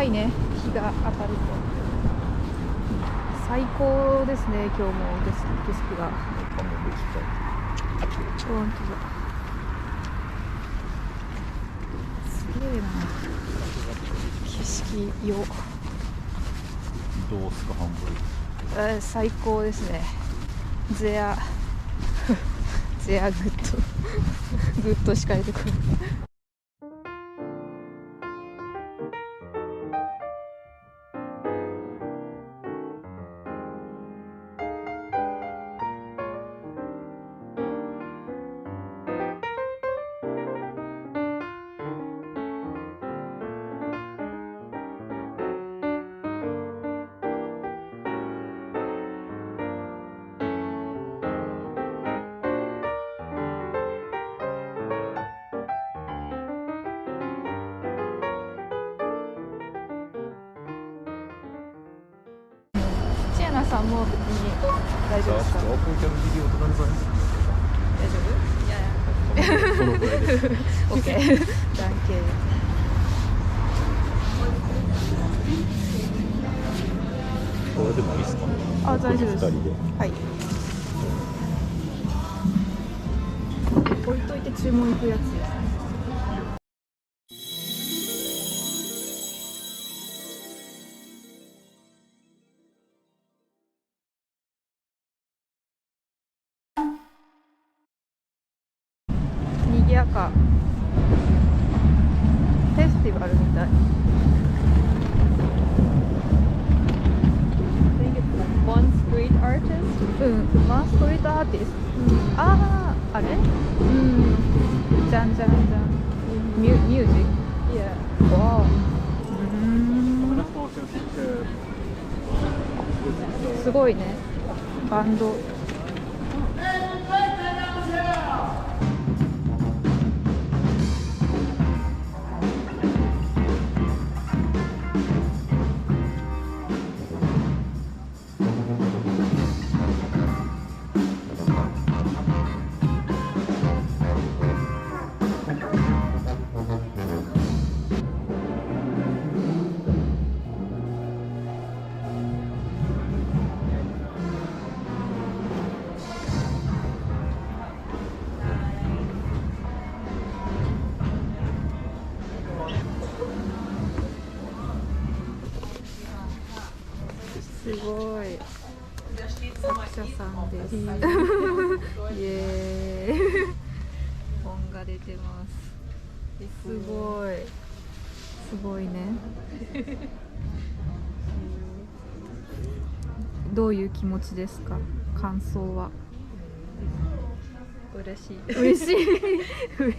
いね、日が当たると最高ですね。今日も景色が本当だ、すげえな、景色よ。どうすかハンブルク？最高ですね。ゼアグッドしか出てこない。シエナさんも別に大丈夫ですか？オープンキャブビデオとなる場合大丈夫？いやいやこのくらいです。オッケーダンケー。これでもいいですか？あ、大丈夫です。二人で。はい。置いといて注文行くやつですね。賑やか。フェスティバルみたい。One street artist? マンストリートアーティスト。ああ、あれ？じゃん。ミュージック。Yeah. わあ。すごいね。バンド。すごい。作者さんです。イエーイ。本が出てます。すごいね。どういう気持ちですか？感想は。嬉しい。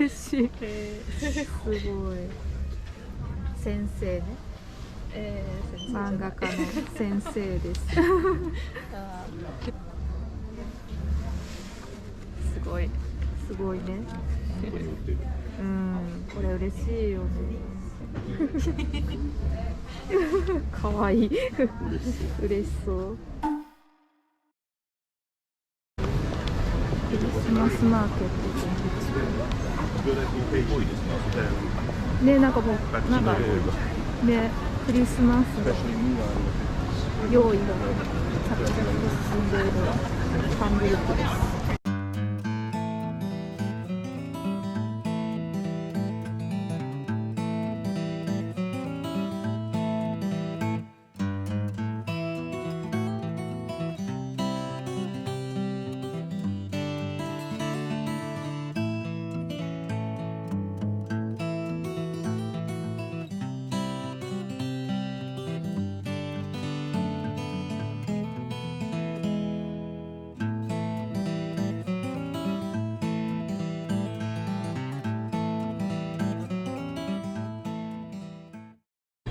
すごい。先生ね。漫画家の先生です。すごいね。これ嬉しいよね。かわいい。嬉しそう。クリスマスマーケットね、なんかもうなんかね、クリスマスの用意が着々と進んでいるハンブルクです。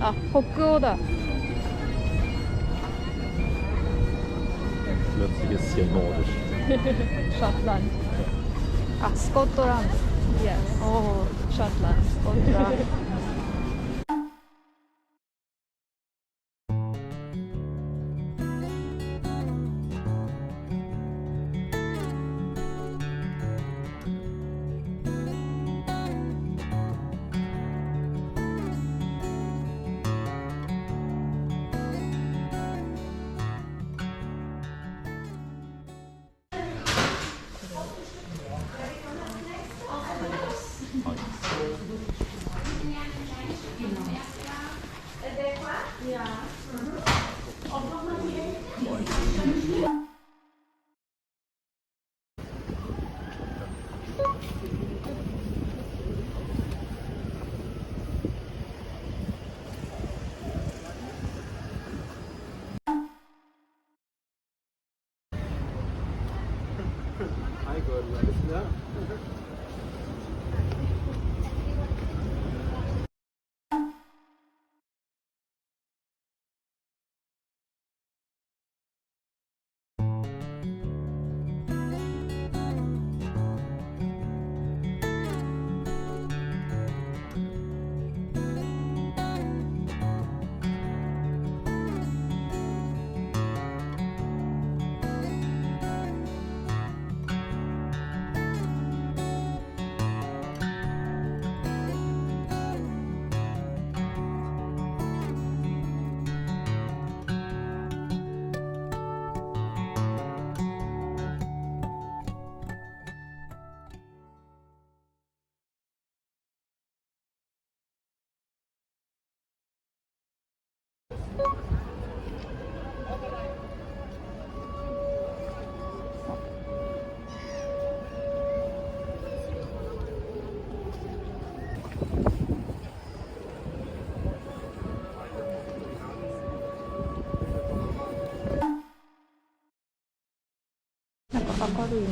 あ、北欧だ。Plötsligt ser nordisch. Schottland. あ、スコットランド。 Yes. おー、 Schottland. スコットランド。なんか明るいね。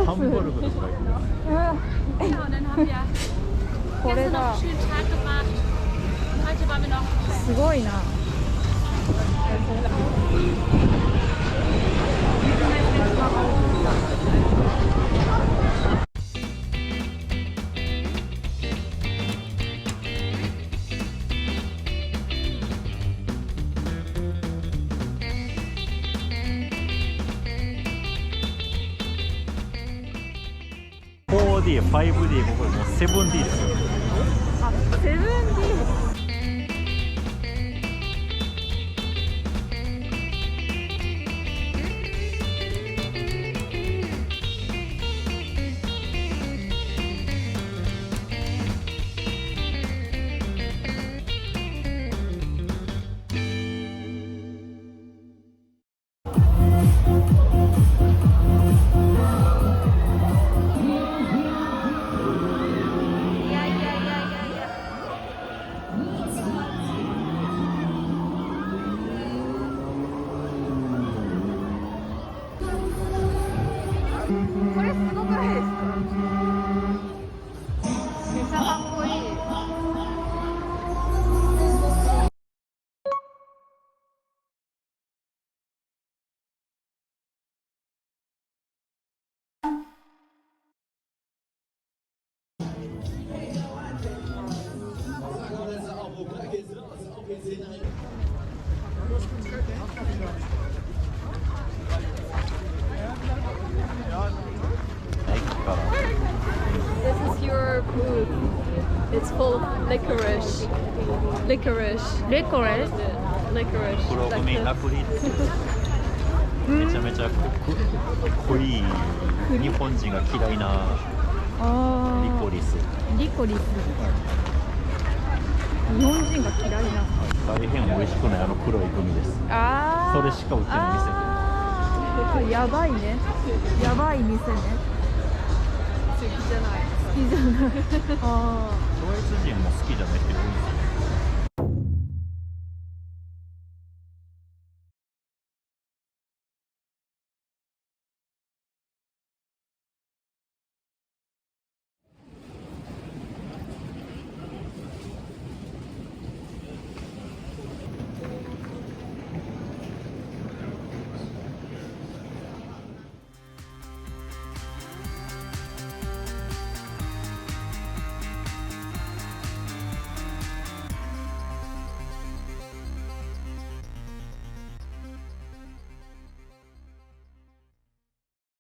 ハンブルグとか言ってる。これだ。すごいな。4D、5D、ここもう 7D ですよ。あ、7D。これすごくないですか？めっちゃかっこいい。This is your booth. It's full of licorice. Licorice. Licorice? Licorice. ブログにラクリッツ。めちゃめちゃ濃い日本人が嫌いなあリコリス。リコリス。日本人が嫌いな。大変美味しくないあの黒いグミです。ああ。それしか売ってない店。あーやばいね。やばい店ね。好きじゃない。好きじゃない。ああ。ドイツ人も好きじゃない人多いんですよ。